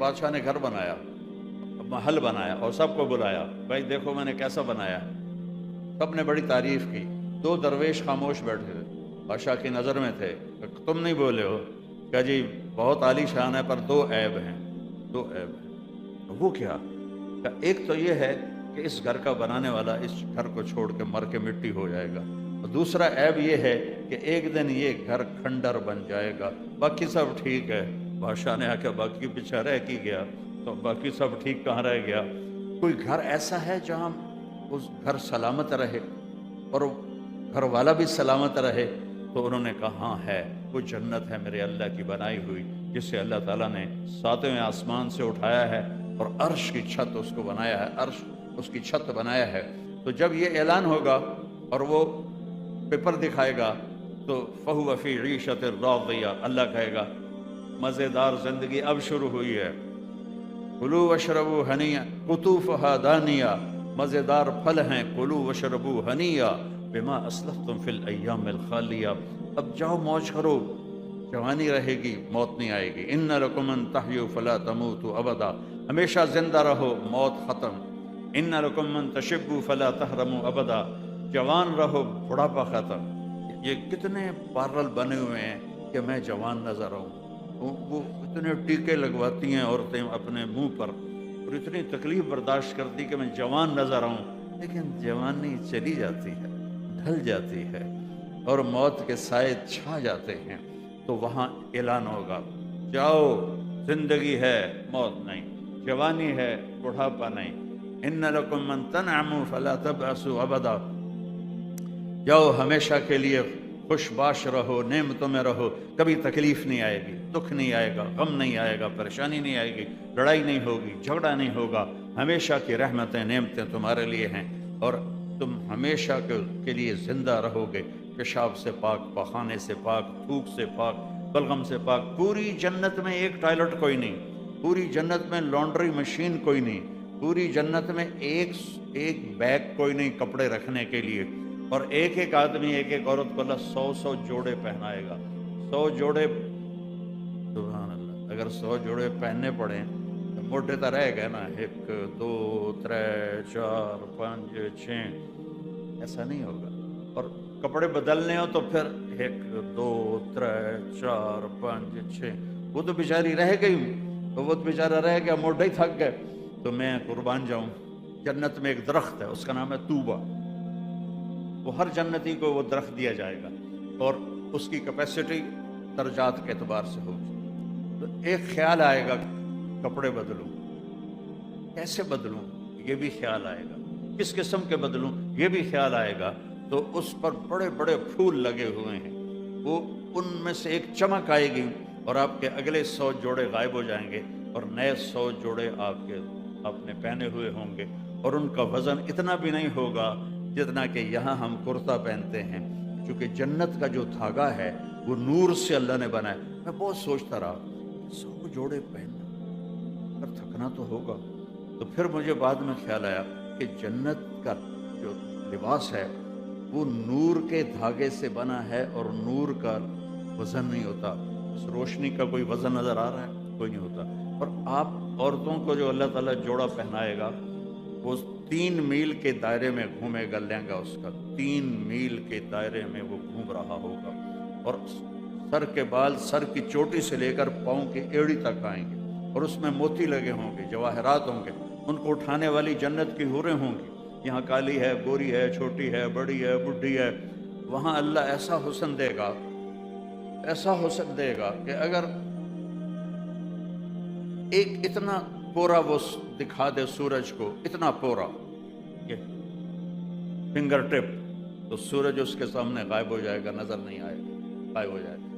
بادشاہ نے گھر بنایا، محل بنایا اور سب کو بلایا، بھائی دیکھو میں نے کیسا بنایا۔ سب نے بڑی تعریف کی۔ 2 درویش خاموش بیٹھے تھے، بادشاہ کی نظر میں تھے، تم نہیں بولے ہو؟ کہا جی بہت عالی شان ہے پر 2 عیب ہیں، 2 عیب ہیں۔ وہ کیا؟ کہا ایک تو یہ ہے کہ اس گھر کا بنانے والا اس گھر کو چھوڑ کے مر کے مٹی ہو جائے گا، اور دوسرا عیب یہ ہے کہ ایک دن یہ گھر کھنڈر بن جائے گا۔ باقی سب ٹھیک ہے۔ بادشاہ نے آ کے باقی پیچھے رہ کی گیا، تو باقی سب ٹھیک کہاں رہ گیا؟ کوئی گھر ایسا ہے جہاں اس گھر سلامت رہے اور گھر والا بھی سلامت رہے؟ تو انہوں نے کہا ہاں ہے، وہ جنت ہے میرے اللہ کی بنائی ہوئی، جسے اللہ تعالیٰ نے 7ویں آسمان سے اٹھایا ہے اور عرش کی چھت اس کو بنایا ہے، عرش اس کی چھت بنایا ہے۔ تو جب یہ اعلان ہوگا اور وہ پیپر دکھائے گا تو فَهُوَ فِي عِيشَةٍ رَاضِيَةٍ، اللہ کہے گا مزیدار زندگی اب شروع ہوئی ہے، کلوا واشربوا ہنیئا قطوفها دانیہ، مزیدار پھل ہیں، کلوا واشربوا ہنیئا بما اسلفتم فی الایام الخالیہ، اب جاؤ موج کرو، جوانی رہے گی، موت نہیں آئے گی۔ ان لکم ان تحیوا فلا تموتوا ابدا، ہمیشہ زندہ رہو، موت ختم۔ ان لکم ان تشبوا فلا تحرموا ابدا، جوان رہو، بڑھاپا ختم۔ یہ کتنے پارلر بنے ہوئے ہیں کہ میں جوان نظر آؤں، وہ اتنے ٹیکے لگواتی ہیں عورتیں اپنے منہ پر، اور اتنی تکلیف برداشت کرتی کہ میں جوان نظر آؤں، لیکن جوانی چلی جاتی ہے، ڈھل جاتی ہے، اور موت کے سائے چھا جاتے ہیں۔ تو وہاں اعلان ہوگا جاؤ، زندگی ہے موت نہیں، جوانی ہے بڑھاپا نہیں۔ ان لکم من تنعموا فلا تبأسوا ابدا، جاؤ ہمیشہ کے لیے خوش باش رہو، نعمتوں میں رہو، کبھی تکلیف نہیں آئے گی، دکھ نہیں آئے گا، غم نہیں آئے گا، پریشانی نہیں آئے گی، لڑائی نہیں ہوگی، جھگڑا نہیں ہوگا، ہمیشہ کی رحمتیں نعمتیں تمہارے لیے ہیں، اور تم ہمیشہ کے لیے زندہ رہو گے، پیشاب سے پاک، پخانے سے پاک، تھوک سے پاک، بلغم سے پاک۔ پوری جنت میں ایک ٹوائلٹ کوئی نہیں، پوری جنت میں لانڈری مشین کوئی نہیں، پوری جنت میں ایک بیگ کوئی نہیں کپڑے رکھنے کے لیے، اور ایک ایک آدمی ایک ایک عورت کو اللہ 100 جوڑے پہنائے گا، 100 جوڑے، سبحان اللہ، اگر 100 جوڑے پہننے پڑیں تو موٹے تو رہ گئے نا، 1 2 3 4 5 6، ایسا نہیں ہوگا۔ اور کپڑے بدلنے ہو تو پھر 1 2 3 4 5 6، وہ تو بیچاری رہ گئی، تو وہ بیچارہ رہ گیا، موٹے ہی تھک گئے، تو میں قربان جاؤں۔ جنت میں ایک درخت ہے، اس کا نام ہے طوبہ، وہ ہر جنتی کو وہ درخت دیا جائے گا، اور اس کی کیپیسٹی درجات کے اعتبار سے ہوگی۔ تو ایک خیال آئے گا کپڑے بدلوں، کیسے بدلوں، یہ بھی خیال آئے گا، کس قسم کے بدلوں، یہ بھی خیال آئے گا۔ تو اس پر بڑے بڑے پھول لگے ہوئے ہیں، وہ ان میں سے ایک چمک آئے گی اور آپ کے اگلے 100 جوڑے غائب ہو جائیں گے، اور نئے 100 جوڑے آپ نے پہنے ہوئے ہوں گے، اور ان کا وزن اتنا بھی نہیں ہوگا جتنا کہ یہاں ہم کرتا پہنتے ہیں، کیونکہ جنت کا جو دھاگا ہے وہ نور سے اللہ نے بنایا۔ میں بہت سوچتا رہا 100 جوڑے پہننا، پر تھکنا تو ہوگا۔ تو پھر مجھے بعد میں خیال آیا کہ جنت کا جو لباس ہے وہ نور کے دھاگے سے بنا ہے، اور نور کا وزن نہیں ہوتا، اس روشنی کا کوئی وزن نظر آ رہا ہے؟ کوئی نہیں ہوتا۔ اور آپ عورتوں کو جو اللہ تعالیٰ جوڑا پہنائے گا وہ 3 میل کے دائرے میں گھومے گا، لہنگا اس کا 3 میل کے دائرے میں وہ گھوم رہا ہوگا، اور سر کے بال سر کی چوٹی سے لے کر پاؤں کی ایڑی تک آئیں گے، اور اس میں موتی لگے ہوں گے، جواہرات ہوں گے، ان کو اٹھانے والی جنت کی حوریں ہوں گی، یہاں کالی ہے، گوری ہے، چھوٹی ہے، بڑی ہے، بڈھی ہے، وہاں اللہ ایسا حسن دے گا، ایسا حسن دے گا کہ اگر ایک اتنا پورا وہ دکھا دے سورج کو، اتنا پورا یہ فنگر ٹپ، تو سورج اس کے سامنے غائب ہو جائے گا، نظر نہیں آئے گا، غائب ہو جائے گا۔